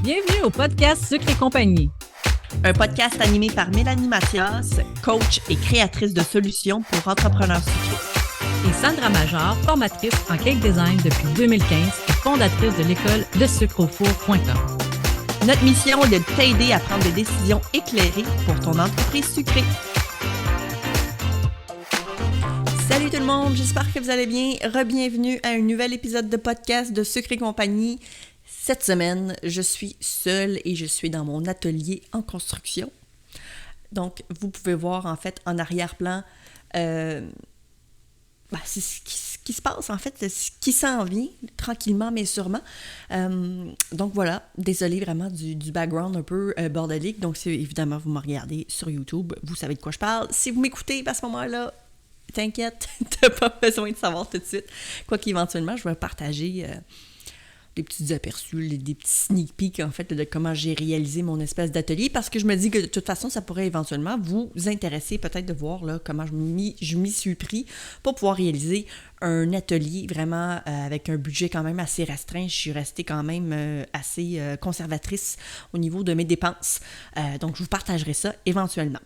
Bienvenue au podcast Sucre et compagnie. Un podcast animé par Mélanie Mathias, coach et créatrice de solutions pour entrepreneurs sucrés. Et Sandra Major, formatrice en cake design depuis 2015 et fondatrice de l'école de sucreaufour.com. Notre mission est de t'aider à prendre des décisions éclairées pour ton entreprise sucrée. Salut tout le monde, j'espère que vous allez bien. Re-bienvenue à un nouvel épisode de podcast de Sucre et compagnie. Cette semaine, je suis seule et je suis dans mon atelier en construction. Donc, vous pouvez voir en fait en arrière-plan, c'est ce qui se passe en fait, ce qui s'en vient tranquillement mais sûrement. Donc voilà, désolée vraiment du background un peu bordélique. Donc, si évidemment vous me regardez sur YouTube, vous savez de quoi je parle. Si vous m'écoutez à ce moment-là, t'inquiète, t'as pas besoin de savoir tout de suite. Quoi qu'éventuellement, je vais partager des petits aperçus, des petits sneak peeks en fait de comment j'ai réalisé mon espèce d'atelier, parce que je me dis que de toute façon, ça pourrait éventuellement vous intéresser peut-être de voir là, comment je m'y suis pris pour pouvoir réaliser un atelier vraiment avec un budget quand même assez restreint. Je suis restée quand même assez conservatrice au niveau de mes dépenses. Donc, je vous partagerai ça éventuellement.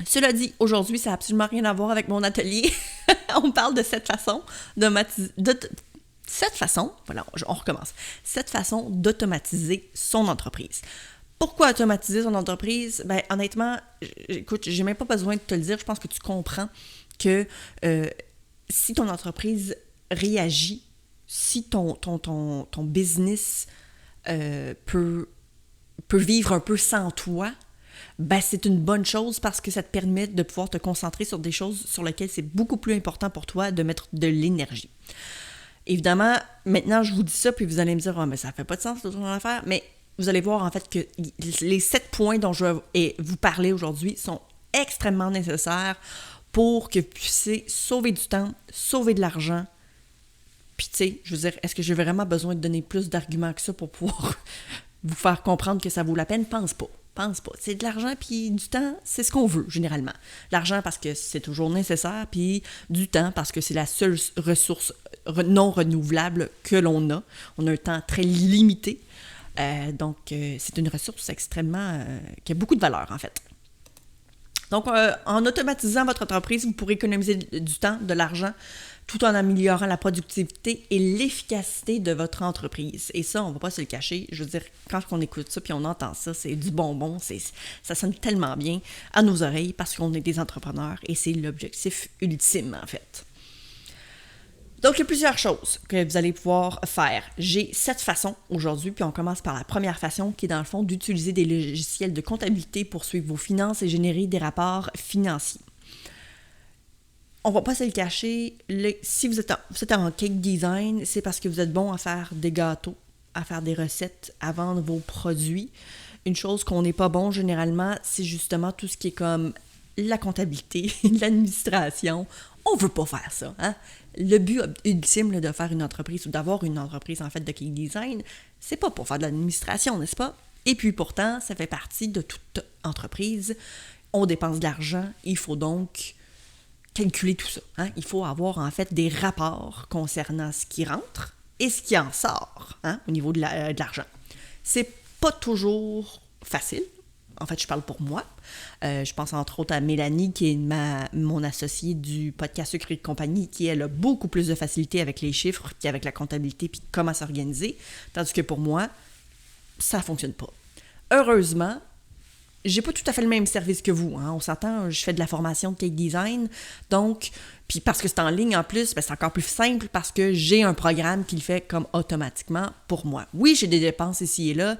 Cela dit, aujourd'hui, ça n'a absolument rien à voir avec mon atelier. On parle de cette façon on recommence. Cette façon d'automatiser son entreprise. Pourquoi automatiser son entreprise? Ben, honnêtement, écoute, j'ai même pas besoin de te le dire. Je pense que tu comprends que si ton entreprise réagit, si ton business peut vivre un peu sans toi, ben c'est une bonne chose parce que ça te permet de pouvoir te concentrer sur des choses sur lesquelles c'est beaucoup plus important pour toi de mettre de l'énergie. Évidemment, maintenant, je vous dis ça, puis vous allez me dire « Ah, mais ça fait pas de sens, toute ton affaire. » Mais vous allez voir, en fait, que les 7 points dont je vais vous parler aujourd'hui sont extrêmement nécessaires pour que vous puissiez sauver du temps, sauver de l'argent. Puis, tu sais, je veux dire, est-ce que j'ai vraiment besoin de donner plus d'arguments que ça pour pouvoir vous faire comprendre que ça vaut la peine? Pense pas. C'est de l'argent, puis du temps, c'est ce qu'on veut, généralement. L'argent parce que c'est toujours nécessaire, puis du temps parce que c'est la seule ressource non renouvelable que l'on a. On a un temps très limité. Donc, c'est une ressource extrêmement... qui a beaucoup de valeur, en fait. Donc, en automatisant votre entreprise, vous pourrez économiser du temps, de l'argent, tout en améliorant la productivité et l'efficacité de votre entreprise. Et ça, on ne va pas se le cacher. Je veux dire, quand on écoute ça puis on entend ça, c'est du bonbon. Ça sonne tellement bien à nos oreilles parce qu'on est des entrepreneurs et c'est l'objectif ultime, en fait. Donc, il y a plusieurs choses que vous allez pouvoir faire. J'ai 7 façons aujourd'hui, puis on commence par la première façon qui est dans le fond d'utiliser des logiciels de comptabilité pour suivre vos finances et générer des rapports financiers. On va pas se le cacher, si vous êtes en cake design, c'est parce que vous êtes bon à faire des gâteaux, à faire des recettes, à vendre vos produits. Une chose qu'on n'est pas bon généralement, c'est justement tout ce qui est comme la comptabilité, l'administration. On veut pas faire ça, hein? Le but ultime là, de faire une entreprise ou d'avoir une entreprise en fait de cake design, c'est pas pour faire de l'administration, n'est-ce pas? Et puis pourtant, ça fait partie de toute entreprise. On dépense de l'argent, il faut donc calculer tout ça. Hein? Il faut avoir en fait des rapports concernant ce qui rentre et ce qui en sort au niveau de l'argent. C'est pas toujours facile. En fait, je parle pour moi. Je pense entre autres à Mélanie, qui est mon associée du podcast Sucre et compagnie, qui elle a beaucoup plus de facilité avec les chiffres qu'avec la comptabilité puis comment s'organiser. Tandis que pour moi, ça fonctionne pas. Heureusement, j'ai pas tout à fait le même service que vous. Hein. On s'entend, je fais de la formation de cake design. Donc, puis parce que c'est en ligne en plus, c'est encore plus simple parce que j'ai un programme qui le fait comme automatiquement pour moi. Oui, j'ai des dépenses ici et là.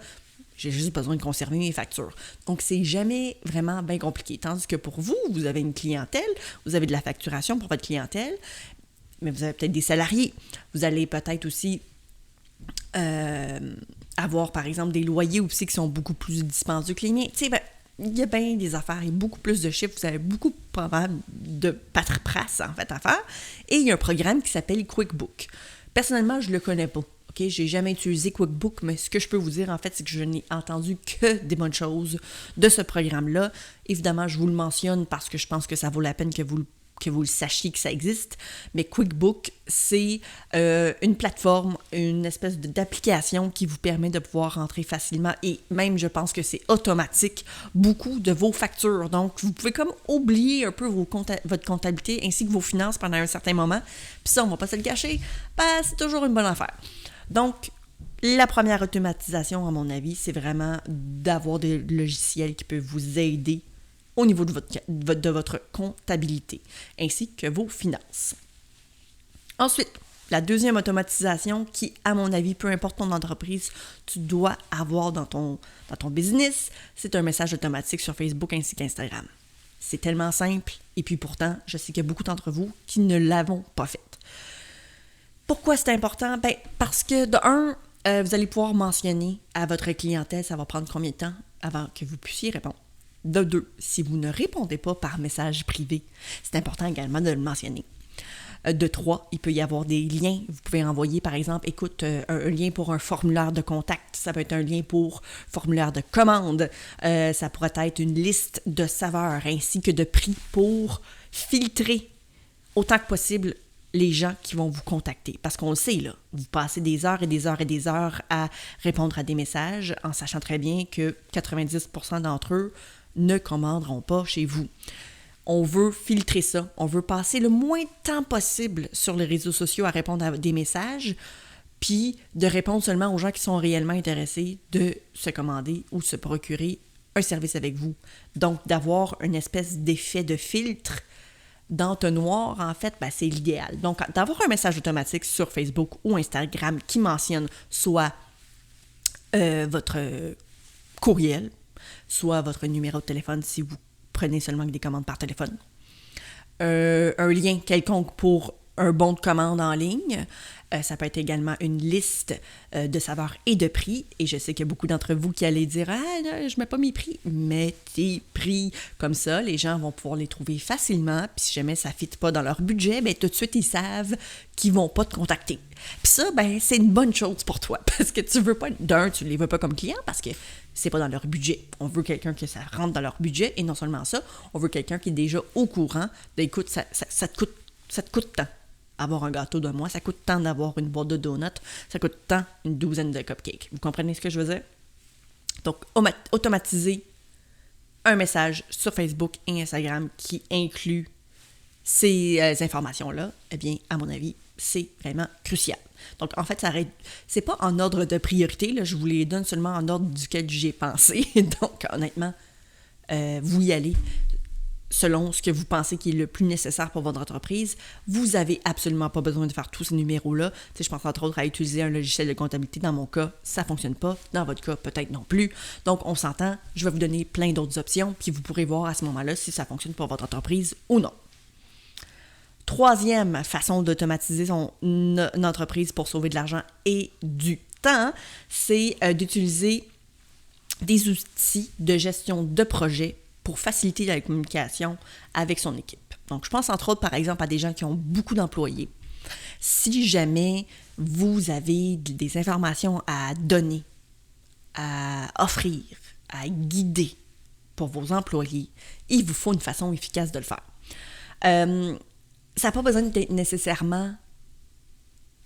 J'ai juste besoin de conserver mes factures. Donc, c'est jamais vraiment bien compliqué. Tandis que pour vous, vous avez une clientèle, vous avez de la facturation pour votre clientèle, mais vous avez peut-être des salariés. Vous allez peut-être aussi avoir, par exemple, des loyers aussi qui sont beaucoup plus dispendieux que les miens. Tu sais, il y a bien des affaires, il y a beaucoup plus de chiffres, vous avez beaucoup de paperasse, en fait, à faire. Et il y a un programme qui s'appelle QuickBook. Personnellement, je ne le connais pas. Okay? J'ai jamais utilisé QuickBook, mais ce que je peux vous dire, en fait, c'est que je n'ai entendu que des bonnes choses de ce programme-là. Évidemment, je vous le mentionne parce que je pense que ça vaut la peine que vous le que vous le sachiez que ça existe, mais QuickBook, c'est une plateforme, une espèce d'application qui vous permet de pouvoir rentrer facilement et même, je pense que c'est automatique, beaucoup de vos factures. Donc, vous pouvez comme oublier un peu votre comptabilité ainsi que vos finances pendant un certain moment. Puis ça, on va pas se le cacher, c'est toujours une bonne affaire. Donc, la première automatisation, à mon avis, c'est vraiment d'avoir des logiciels qui peuvent vous aider au niveau de votre comptabilité, ainsi que vos finances. Ensuite, la deuxième automatisation qui, à mon avis, peu importe ton entreprise, tu dois avoir dans ton business, c'est un message automatique sur Facebook ainsi qu'Instagram. C'est tellement simple, et puis pourtant, je sais qu'il y a beaucoup d'entre vous qui ne l'avons pas fait. Pourquoi c'est important? Parce que, de un, vous allez pouvoir mentionner à votre clientèle, ça va prendre combien de temps avant que vous puissiez répondre. De deux, si vous ne répondez pas par message privé, c'est important également de le mentionner. De trois, il peut y avoir des liens. Vous pouvez envoyer, par exemple, un lien pour un formulaire de contact. Ça peut être un lien pour formulaire de commande. Ça pourrait être une liste de saveurs ainsi que de prix pour filtrer autant que possible les gens qui vont vous contacter. Parce qu'on le sait, là, vous passez des heures et des heures et des heures à répondre à des messages en sachant très bien que 90% d'entre eux ne commanderont pas chez vous. On veut filtrer ça. On veut passer le moins de temps possible sur les réseaux sociaux à répondre à des messages, puis de répondre seulement aux gens qui sont réellement intéressés de se commander ou se procurer un service avec vous. Donc, d'avoir une espèce d'effet de filtre d'entonnoir, en fait, c'est l'idéal. Donc, d'avoir un message automatique sur Facebook ou Instagram qui mentionne soit votre courriel, soit votre numéro de téléphone si vous prenez seulement des commandes par téléphone, un lien quelconque pour un bon de commande en ligne. Ça peut être également une liste de saveurs et de prix. Et je sais qu'il y a beaucoup d'entre vous qui allez dire « Ah, non, je ne mets pas mes prix. » Mets tes prix comme ça. Les gens vont pouvoir les trouver facilement. Puis si jamais ça ne fit pas dans leur budget, tout de suite, ils savent qu'ils ne vont pas te contacter. Puis ça, c'est une bonne chose pour toi. Parce que tu veux pas, tu ne les veux pas comme client parce que c'est pas dans leur budget. On veut quelqu'un que ça rentre dans leur budget. Et non seulement ça, on veut quelqu'un qui est déjà au courant. Écoute, ça te coûte tant. Avoir un gâteau de mois, ça coûte tant d'avoir une boîte de donuts, ça coûte tant une douzaine de cupcakes. Vous comprenez ce que je veux dire? Donc, automatiser un message sur Facebook et Instagram qui inclut ces informations-là, eh bien, à mon avis, c'est vraiment crucial. Donc, en fait, c'est pas en ordre de priorité, là, je vous les donne seulement en ordre duquel j'ai pensé. Donc, honnêtement, vous y allez selon ce que vous pensez qui est le plus nécessaire pour votre entreprise. Vous n'avez absolument pas besoin de faire tous ces numéros-là. Je pense entre autres à utiliser un logiciel de comptabilité. Dans mon cas, ça ne fonctionne pas. Dans votre cas, peut-être non plus. Donc, on s'entend. Je vais vous donner plein d'autres options, puis vous pourrez voir à ce moment-là si ça fonctionne pour votre entreprise ou non. Troisième façon d'automatiser son entreprise pour sauver de l'argent et du temps, c'est d'utiliser des outils de gestion de projet pour faciliter la communication avec son équipe. Donc, je pense entre autres, par exemple, à des gens qui ont beaucoup d'employés. Si jamais vous avez des informations à donner, à offrir, à guider pour vos employés, il vous faut une façon efficace de le faire. Ça n'a pas besoin d'être nécessairement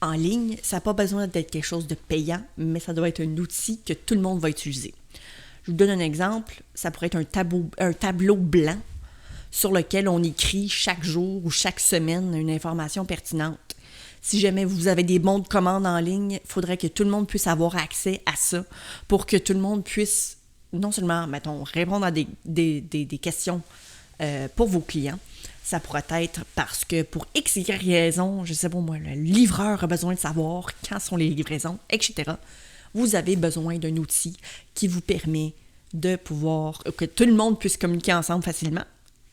en ligne, ça n'a pas besoin d'être quelque chose de payant, mais ça doit être un outil que tout le monde va utiliser. Je vous donne un exemple, ça pourrait être un tableau blanc sur lequel on écrit chaque jour ou chaque semaine une information pertinente. Si jamais vous avez des bons de commande en ligne, il faudrait que tout le monde puisse avoir accès à ça pour que tout le monde puisse non seulement, répondre à des questions pour vos clients. Ça pourrait être parce que pour X, Y raison, je sais pas moi, le livreur a besoin de savoir quand sont les livraisons, etc. Vous avez besoin d'un outil qui vous permet de pouvoir, que tout le monde puisse communiquer ensemble facilement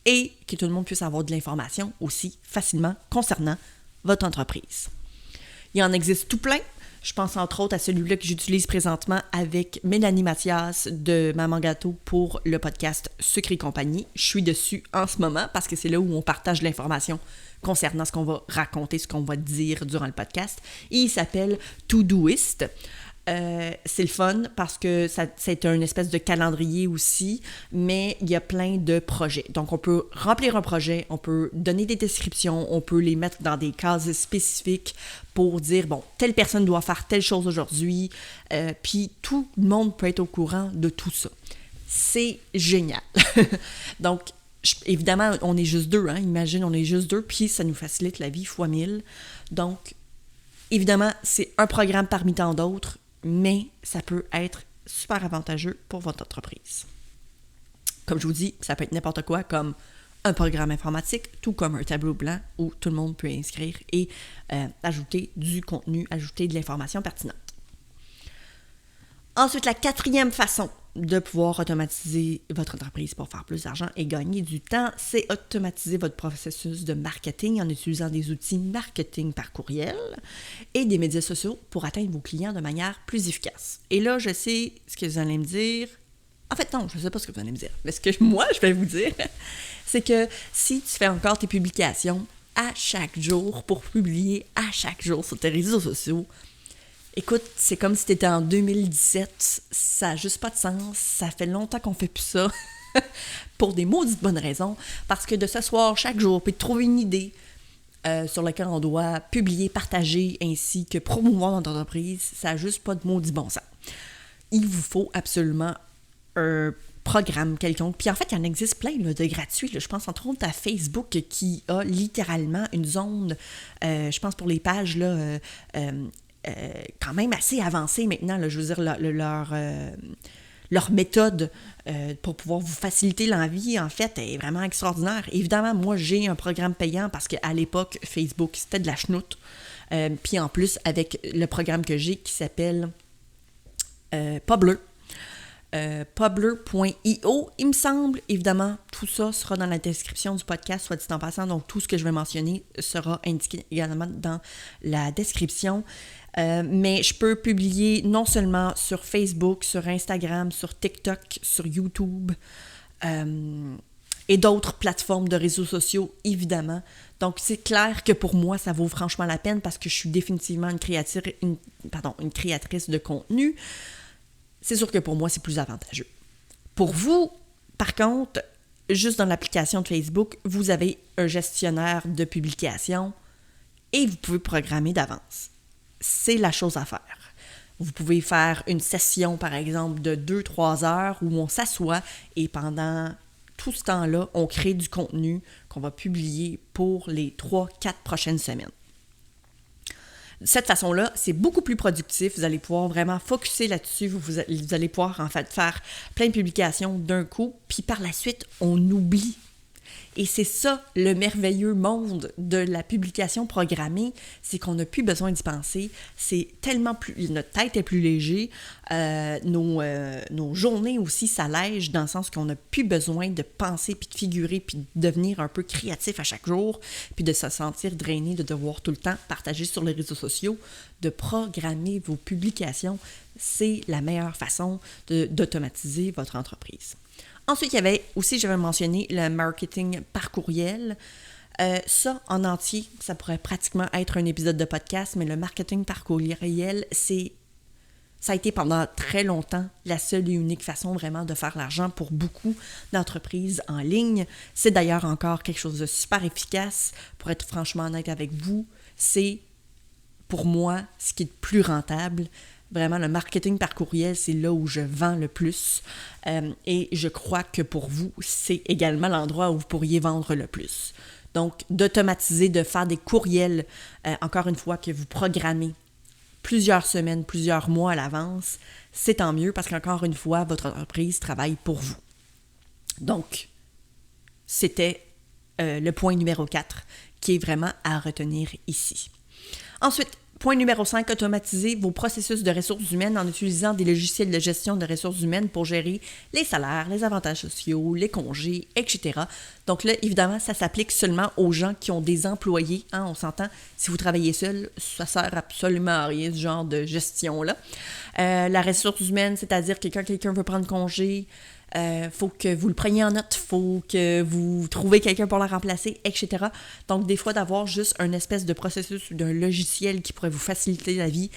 et que tout le monde puisse avoir de l'information aussi facilement concernant votre entreprise. Il en existe tout plein. Je pense entre autres à celui-là que j'utilise présentement avec Mélanie Mathias de Maman Gâteau pour le podcast Sucre et compagnie. Je suis dessus en ce moment parce que c'est là où on partage l'information concernant ce qu'on va raconter, ce qu'on va dire durant le podcast. Et il s'appelle Todoist. c'est le fun parce que c'est une espèce de calendrier aussi, mais il y a plein de projets. Donc, on peut remplir un projet, on peut donner des descriptions, on peut les mettre dans des cases spécifiques pour dire, bon, telle personne doit faire telle chose aujourd'hui, puis tout le monde peut être au courant de tout ça. C'est génial. Donc, évidemment, on est juste deux, hein? Imagine, on est juste deux, puis ça nous facilite la vie fois 1000. Donc, évidemment, c'est un programme parmi tant d'autres, mais ça peut être super avantageux pour votre entreprise. Comme je vous dis, ça peut être n'importe quoi, comme un programme informatique, tout comme un tableau blanc où tout le monde peut inscrire et ajouter du contenu, ajouter de l'information pertinente. Ensuite, la 4e façon de pouvoir automatiser votre entreprise pour faire plus d'argent et gagner du temps, c'est automatiser votre processus de marketing en utilisant des outils marketing par courriel et des médias sociaux pour atteindre vos clients de manière plus efficace. Et là, je sais ce que vous allez me dire. En fait, non, je ne sais pas ce que vous allez me dire. Mais ce que moi, je vais vous dire, c'est que si tu fais encore tes publications à chaque jour pour publier à chaque jour sur tes réseaux sociaux, écoute, c'est comme si tu étais en 2017, ça n'a juste pas de sens, ça fait longtemps qu'on fait plus ça, pour des maudites bonnes raisons, parce que de s'asseoir chaque jour, puis de trouver une idée sur laquelle on doit publier, partager, ainsi que promouvoir notre entreprise, ça n'a juste pas de maudit bon sens. Il vous faut absolument un programme quelconque. Puis en fait, il y en existe plein là, de gratuits. Là. Je pense entre autres à Facebook qui a littéralement une zone, je pense pour les pages, là, quand même assez avancée maintenant. Là, je veux dire, leur méthode pour pouvoir vous faciliter la vie, en fait, est vraiment extraordinaire. Évidemment, moi, j'ai un programme payant parce qu'à l'époque, Facebook, c'était de la chenoute. Puis en plus, avec le programme que j'ai qui s'appelle Publer, Publer.io, il me semble. Évidemment, tout ça sera dans la description du podcast, soit dit en passant. Donc, tout ce que je vais mentionner sera indiqué également dans la description. Mais je peux publier non seulement sur Facebook, sur Instagram, sur TikTok, sur YouTube et d'autres plateformes de réseaux sociaux, évidemment. Donc, c'est clair que pour moi, ça vaut franchement la peine parce que je suis définitivement une créatrice de contenu. C'est sûr que pour moi, c'est plus avantageux. Pour vous, par contre, juste dans l'application de Facebook, vous avez un gestionnaire de publication et vous pouvez programmer d'avance. C'est la chose à faire. Vous pouvez faire une session, par exemple, de 2-3 heures où on s'assoit et pendant tout ce temps-là, on crée du contenu qu'on va publier pour les 3-4 prochaines semaines. De cette façon-là, c'est beaucoup plus productif. Vous allez pouvoir vraiment focusser là-dessus. Vous allez pouvoir, en fait, faire plein de publications d'un coup. Puis par la suite, on oublie. Et c'est ça, le merveilleux monde de la publication programmée, c'est qu'on n'a plus besoin d'y penser. C'est tellement plus... Notre tête est plus léger. Nos journées aussi s'allègent dans le sens qu'on n'a plus besoin de penser, puis de figurer, puis de devenir un peu créatif à chaque jour, puis de se sentir drainé, de devoir tout le temps partager sur les réseaux sociaux, de programmer vos publications. C'est la meilleure façon d'automatiser votre entreprise. Ensuite, il y avait aussi, j'avais mentionné, le marketing par courriel. Ça, en entier, ça pourrait pratiquement être un épisode de podcast, mais le marketing par courriel, ça a été pendant très longtemps la seule et unique façon vraiment de faire l'argent pour beaucoup d'entreprises en ligne. C'est d'ailleurs encore quelque chose de super efficace. Pour être franchement honnête avec vous, c'est pour moi ce qui est le plus rentable. Vraiment, le marketing par courriel, c'est là où je vends le plus. Et je crois que pour vous, c'est également l'endroit où vous pourriez vendre le plus. Donc, d'automatiser, de faire des courriels, encore une fois, que vous programmez plusieurs semaines, plusieurs mois à l'avance, c'est tant mieux parce qu'encore une fois, votre entreprise travaille pour vous. Donc, c'était le point numéro 4 qui est vraiment à retenir ici. Ensuite, point numéro 5, automatiser vos processus de ressources humaines en utilisant des logiciels de gestion de ressources humaines pour gérer les salaires, les avantages sociaux, les congés, etc. Donc là, évidemment, ça s'applique seulement aux gens qui ont des employés. Hein, on s'entend, si vous travaillez seul, ça sert absolument à rien, ce genre de gestion-là. La ressource humaine, c'est-à-dire que quand quelqu'un veut prendre congé, faut que vous le preniez en note, faut que vous trouviez quelqu'un pour la remplacer, etc. Donc, des fois, d'avoir juste un espèce de processus ou d'un logiciel qui pourrait vous faciliter la vie,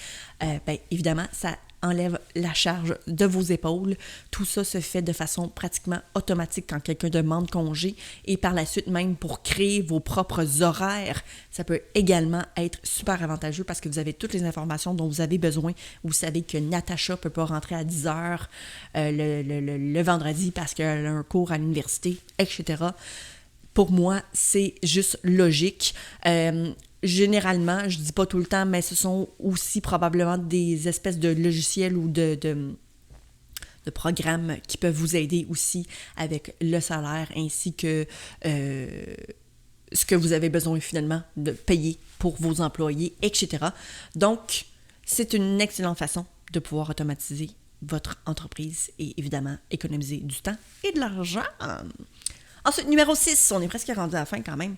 évidemment, ça enlève la charge de vos épaules. Tout ça se fait de façon pratiquement automatique quand quelqu'un demande congé et par la suite même pour créer vos propres horaires. Ça peut également être super avantageux parce que vous avez toutes les informations dont vous avez besoin. Vous savez que Natacha ne peut pas rentrer à 10 heures le vendredi parce qu'elle a un cours à l'université, etc. Pour moi, c'est juste logique. Généralement, je dis pas tout le temps, mais ce sont aussi probablement des espèces de logiciels ou de programmes qui peuvent vous aider aussi avec le salaire ainsi que ce que vous avez besoin finalement de payer pour vos employés, etc. Donc, c'est une excellente façon de pouvoir automatiser votre entreprise et évidemment économiser du temps et de l'argent. Ensuite, numéro 6, on est presque rendu à la fin quand même.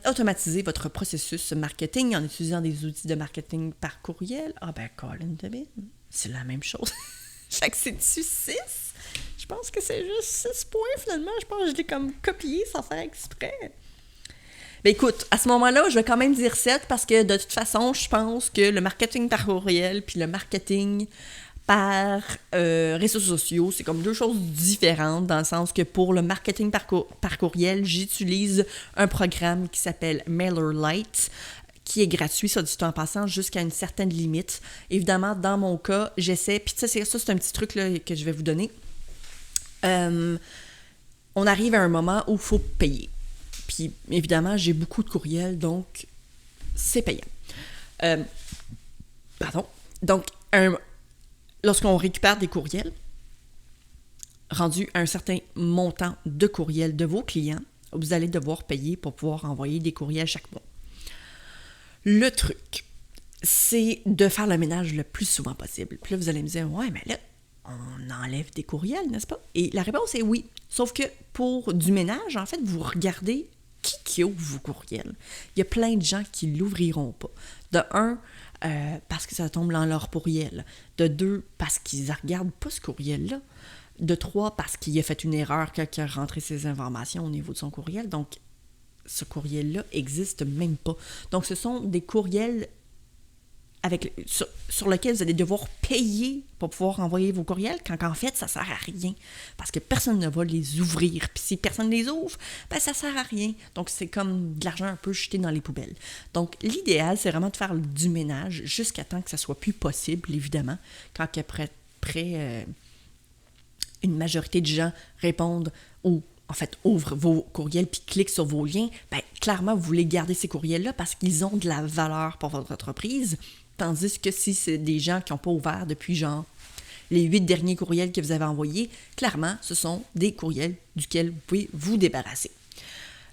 Automatiser votre processus marketing en utilisant des outils de marketing par courriel. Ah ben, Colin Devin, c'est la même chose. Fait que c'est-tu 6? Je pense que c'est juste 6 points finalement. Je pense que je l'ai comme copié sans faire exprès. Ben écoute, à ce moment-là, je vais quand même dire 7 parce que de toute façon, je pense que le marketing par courriel puis le marketing par réseaux sociaux, c'est comme deux choses différentes dans le sens que pour le marketing par courriel, j'utilise un programme qui s'appelle MailerLite qui est gratuit, ça dit tout en passant, jusqu'à une certaine limite. Évidemment, dans mon cas, j'essaie, puis ça, c'est un petit truc là, que je vais vous donner. On arrive à un moment où il faut payer. Puis évidemment, j'ai beaucoup de courriels, donc c'est payant. Donc, lorsqu'on récupère des courriels, rendus à un certain montant de courriels de vos clients, vous allez devoir payer pour pouvoir envoyer des courriels chaque mois. Le truc, c'est de faire le ménage le plus souvent possible. Puis là, vous allez me dire, ouais, mais là, on enlève des courriels, n'est-ce pas? Et la réponse est oui. Sauf que pour du ménage, en fait, vous regardez qui ouvre vos courriels. Il y a plein de gens qui ne l'ouvriront pas. De un, parce que ça tombe dans leur courriel. De deux, parce qu'ils ne regardent pas ce courriel-là. De trois, parce qu'il a fait une erreur quand il a rentré ses informations au niveau de son courriel. Donc, ce courriel-là n'existe même pas. Donc, ce sont des courriels sur lesquels vous allez devoir payer pour pouvoir envoyer vos courriels, quand en fait, ça ne sert à rien. Parce que personne ne va les ouvrir. Puis si personne ne les ouvre, ben ça ne sert à rien. Donc, c'est comme de l'argent un peu jeté dans les poubelles. Donc, l'idéal, c'est vraiment de faire du ménage jusqu'à temps que ça soit plus possible, évidemment. Quand après une majorité de gens répondent ou en fait, ouvrent vos courriels puis cliquent sur vos liens, bien, clairement, vous voulez garder ces courriels-là parce qu'ils ont de la valeur pour votre entreprise. Tandis que si c'est des gens qui n'ont pas ouvert depuis genre les 8 derniers courriels que vous avez envoyés, clairement, ce sont des courriels duquel vous pouvez vous débarrasser.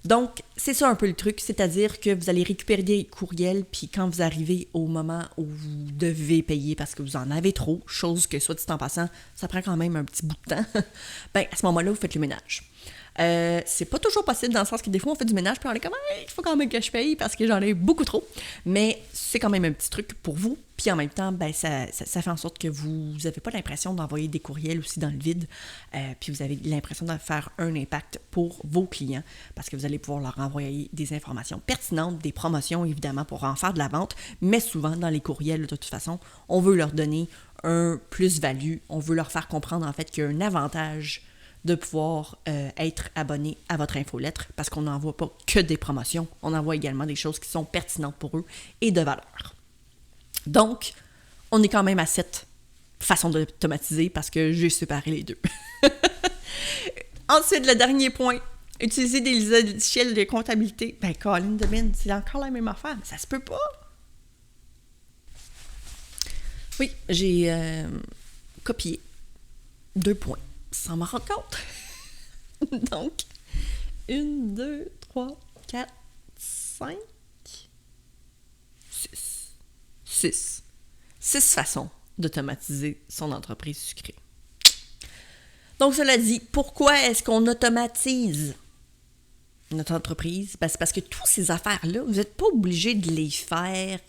Donc, c'est ça un peu le truc, c'est-à-dire que vous allez récupérer des courriels, puis quand vous arrivez au moment où vous devez payer parce que vous en avez trop, chose que, soit dit en passant, ça prend quand même un petit bout de temps, bien, à ce moment-là, vous faites le ménage. C'est pas toujours possible dans le sens que des fois on fait du ménage puis on est comme il faut quand même que je paye parce que j'en ai beaucoup trop, mais c'est quand même un petit truc pour vous, puis en même temps ben ça fait en sorte que vous n'avez pas l'impression d'envoyer des courriels aussi dans le vide, puis vous avez l'impression de faire un impact pour vos clients parce que vous allez pouvoir leur envoyer des informations pertinentes, des promotions évidemment pour en faire de la vente, mais souvent dans les courriels de toute façon on veut leur donner un plus-value, on veut leur faire comprendre en fait qu'il y a un avantage de pouvoir être abonné à votre infolettre parce qu'on n'envoie pas que des promotions, on envoie également des choses qui sont pertinentes pour eux et de valeur. Donc, on est quand même à cette façon d'automatiser parce que j'ai séparé les deux. Ensuite, le dernier point, utiliser des logiciels de comptabilité. Ben, Colin Devin, c'est encore la même affaire, mais ça se peut pas. Oui, j'ai copié 2 points. Sans m'en rendre compte. Donc, 1, 2, 3, 4, 5, 6. 6. 6 façons d'automatiser son entreprise sucrée. Donc, cela dit, pourquoi est-ce qu'on automatise notre entreprise? Ben, c'est parce que toutes ces affaires-là, vous n'êtes pas obligé de les faire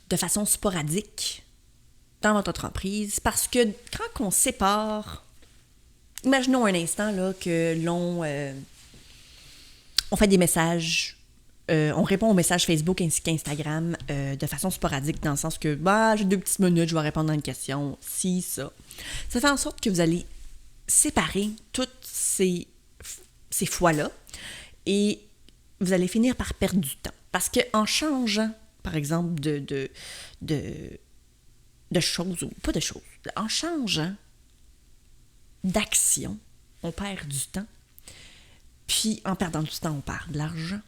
de façon sporadique dans votre entreprise, parce que quand on sépare, imaginons un instant là, que on fait des messages on répond aux messages Facebook ainsi qu'Instagram de façon sporadique, dans le sens que j'ai 2 petites minutes, je vais répondre à une question, si, ça. Ça fait en sorte que vous allez séparer toutes ces fois-là et vous allez finir par perdre du temps. Parce qu'en changeant, par exemple, de choses, ou pas de choses, en changeant d'action, on perd du temps. Puis en perdant du temps, on perd de l'argent.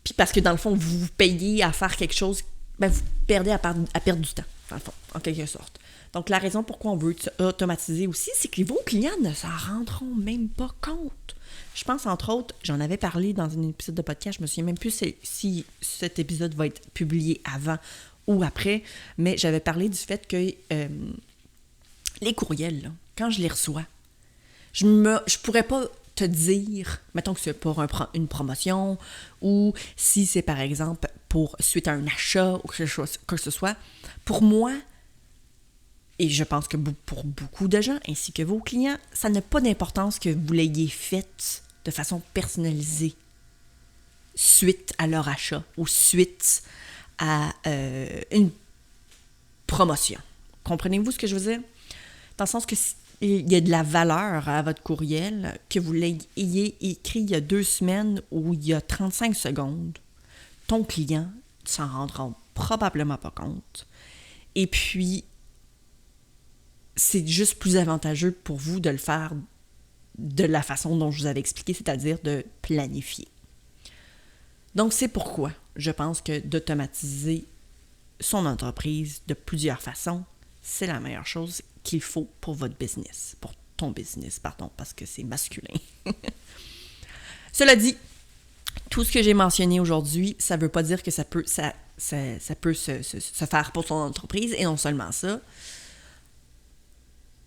Puis parce que dans le fond, vous vous payez à faire quelque chose, vous perdez à perdre du temps, dans le fond, en quelque sorte. Donc la raison pourquoi on veut automatiser aussi, c'est que vos clients ne s'en rendront même pas compte. Je pense, entre autres, j'en avais parlé dans un épisode de podcast, je me souviens même plus si cet épisode va être publié avant ou après, mais j'avais parlé du fait que les courriels, là, quand je les reçois, je pourrais pas te dire, mettons que c'est pour une promotion ou si c'est par exemple suite à un achat ou que ce soit, pour moi, et je pense que pour beaucoup de gens ainsi que vos clients, ça n'a pas d'importance que vous l'ayez fait de façon personnalisée suite à leur achat ou suite à une promotion. Comprenez-vous ce que je veux dire? Dans le sens que il y a de la valeur à votre courriel, que vous l'ayez écrit il y a 2 semaines ou il y a 35 secondes, ton client ne s'en rendra probablement pas compte. Et puis, c'est juste plus avantageux pour vous de le faire de la façon dont je vous avais expliqué, c'est-à-dire de planifier. Donc, c'est pourquoi je pense que d'automatiser son entreprise de plusieurs façons, c'est la meilleure chose qu'il faut pour votre business, pour ton business, pardon, parce que c'est masculin. Cela dit, tout ce que j'ai mentionné aujourd'hui, ça ne veut pas dire que ça peut se faire pour ton entreprise, et non seulement ça,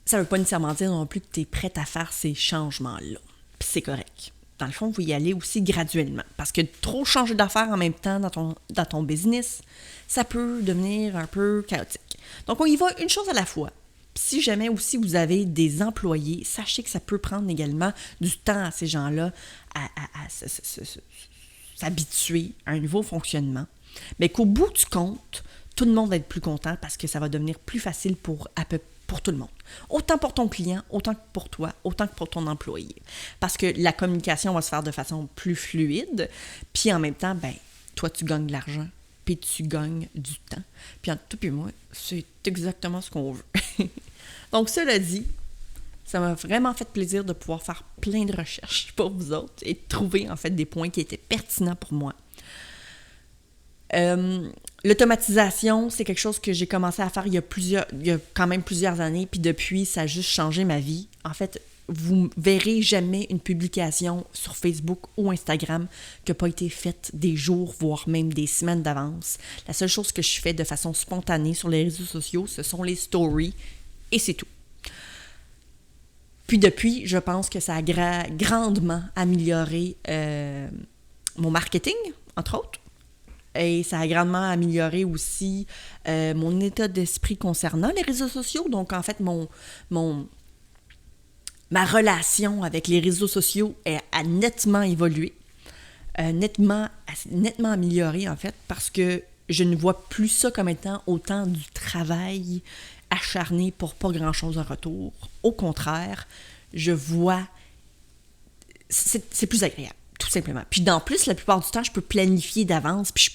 ça ne veut pas nécessairement dire non plus que tu es prête à faire ces changements-là. Puis c'est correct. Dans le fond, vous y allez aussi graduellement. Parce que trop changer d'affaires en même temps dans ton business, ça peut devenir un peu chaotique. Donc, on y va une chose à la fois. Puis si jamais aussi vous avez des employés, sachez que ça peut prendre également du temps à ces gens-là à s'habituer à un nouveau fonctionnement. Mais qu'au bout du compte, tout le monde va être plus content parce que ça va devenir plus facile pour tout le monde. Autant pour ton client, autant que pour toi, autant que pour ton employé. Parce que la communication va se faire de façon plus fluide, puis en même temps, toi, tu gagnes de l'argent, puis tu gagnes du temps. Puis entre toi et moi, c'est exactement ce qu'on veut. Donc, cela dit, ça m'a vraiment fait plaisir de pouvoir faire plein de recherches pour vous autres et de trouver, en fait, des points qui étaient pertinents pour moi. L'automatisation, c'est quelque chose que j'ai commencé à faire il y a quand même plusieurs années, puis depuis, ça a juste changé ma vie. En fait, vous ne verrez jamais une publication sur Facebook ou Instagram qui n'a pas été faite des jours, voire même des semaines d'avance. La seule chose que je fais de façon spontanée sur les réseaux sociaux, ce sont les stories, et c'est tout. Puis depuis, je pense que ça a grandement amélioré mon marketing, entre autres. Et ça a grandement amélioré aussi mon état d'esprit concernant les réseaux sociaux. Donc, en fait, ma relation avec les réseaux sociaux a nettement évolué, nettement amélioré, en fait, parce que je ne vois plus ça comme étant autant du travail acharné pour pas grand-chose en retour. Au contraire, je vois... C'est plus agréable. Tout simplement. Puis en plus, la plupart du temps, je peux planifier d'avance, puis je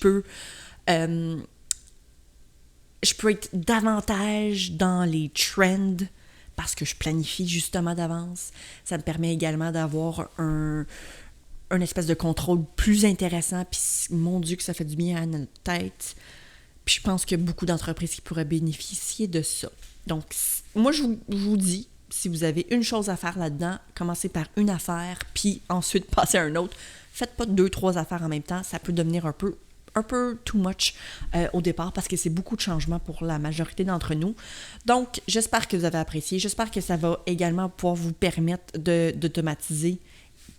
peux être davantage dans les trends parce que je planifie justement d'avance. Ça me permet également d'avoir un espèce de contrôle plus intéressant, puis mon Dieu que ça fait du bien à notre tête. Puis je pense qu'il y a beaucoup d'entreprises qui pourraient bénéficier de ça. Donc, moi, je vous dis, si vous avez une chose à faire là-dedans, commencez par une affaire, puis ensuite passez à une autre. Faites pas 2-3 affaires en même temps, ça peut devenir un peu too much au départ parce que c'est beaucoup de changements pour la majorité d'entre nous. Donc, j'espère que vous avez apprécié. J'espère que ça va également pouvoir vous permettre d'automatiser,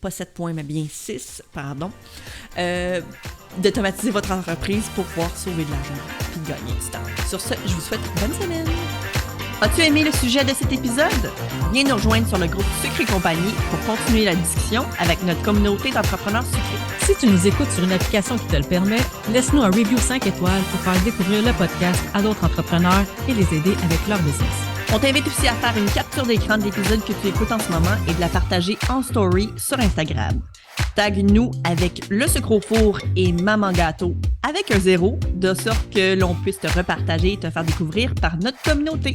pas 7 points, mais bien 6, pardon, d'automatiser votre entreprise pour pouvoir sauver de l'argent et gagner du temps. Sur ce, je vous souhaite une bonne semaine! As-tu aimé le sujet de cet épisode? Viens nous rejoindre sur le groupe Sucre et compagnie pour continuer la discussion avec notre communauté d'entrepreneurs sucrés. Si tu nous écoutes sur une application qui te le permet, laisse-nous un review 5 étoiles pour faire découvrir le podcast à d'autres entrepreneurs et les aider avec leur business. On t'invite aussi à faire une capture d'écran de l'épisode que tu écoutes en ce moment et de la partager en story sur Instagram. Tag-nous avec le sucre au four et Maman Gâteau avec un 0, de sorte que l'on puisse te repartager et te faire découvrir par notre communauté.